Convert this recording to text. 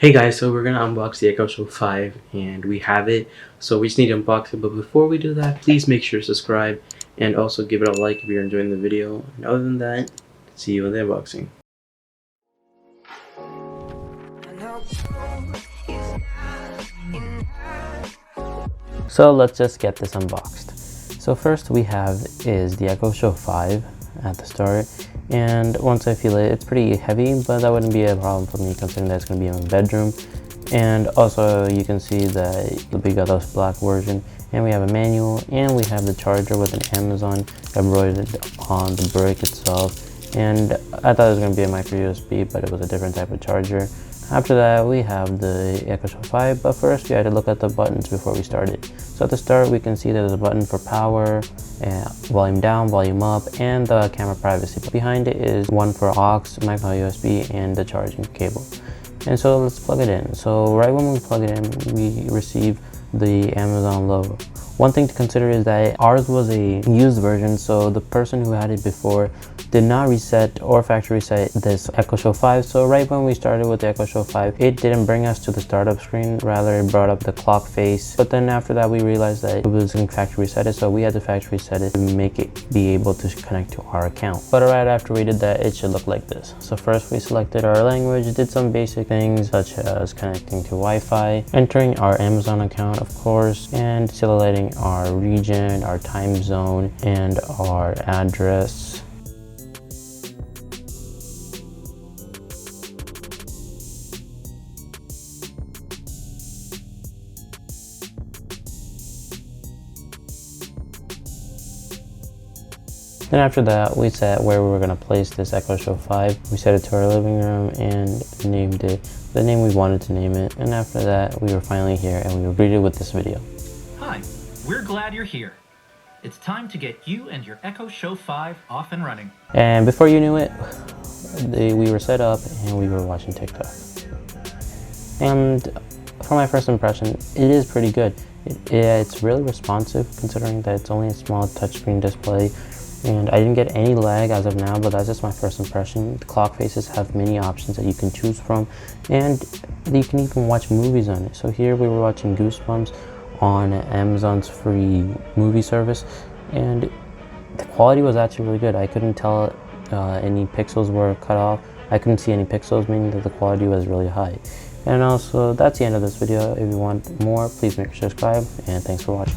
Hey guys, so we're gonna unbox the Echo Show 5 and we have it. So we just need to unbox it, but before we do that, please make sure to subscribe and also give it a like if you're enjoying the video. And other than that, see you in the unboxing. So let's just get this unboxed. So first we have is the Echo Show 5 at the start, and once I feel it, it's pretty heavy, but that wouldn't be a problem for me considering that it's going to be in my bedroom. And also you can see that we got this black version, and we have a manual, and we have the charger with an Amazon embroidered on the brick itself. And I thought it was going to be a micro USB, but it was a different type of charger. After that, we have the Echo Show 5, but first we had to look at the buttons before we started. So at the start, we can see there's a button for power, volume down, volume up, and the camera privacy. Behind it is one for aux, micro USB, and the charging cable. And so let's plug it in. So right when we plug it in, we receive the Amazon logo. One thing to consider is that ours was a used version, so the person who had it before did not reset or factory reset this Echo Show 5. So right when we started with the Echo Show 5, it didn't bring us to the startup screen, rather it brought up the clock face. But then after that, we realized that it was in factory reset it, so we had to factory reset it to make it be able to connect to our account. But right after we did that, it should look like this. So first we selected our language, did some basic things such as connecting to Wi-Fi, entering our Amazon account of course, and selecting our region, our time zone, and our address. Then after that, we set where we were going to place this Echo Show 5. We set it to our living room and named it the name we wanted to name it. And after that, we were finally here and we were greeted with this video. Hi, we're glad you're here. It's time to get you and your Echo Show 5 off and running. And before you knew it, we were set up and we were watching TikTok. And for my first impression, it is pretty good. It's really responsive considering that it's only a small touchscreen display. And I didn't get any lag as of now, but that's just my first impression. The clock faces have many options that you can choose from, and you can even watch movies on it. So here we were watching Goosebumps on Amazon's free movie service, and the quality was actually really good. I couldn't tell any pixels were cut off. I couldn't see any pixels, meaning that the quality was really high. And also, that's the end of this video. If you want more, please make sure to subscribe, and thanks for watching.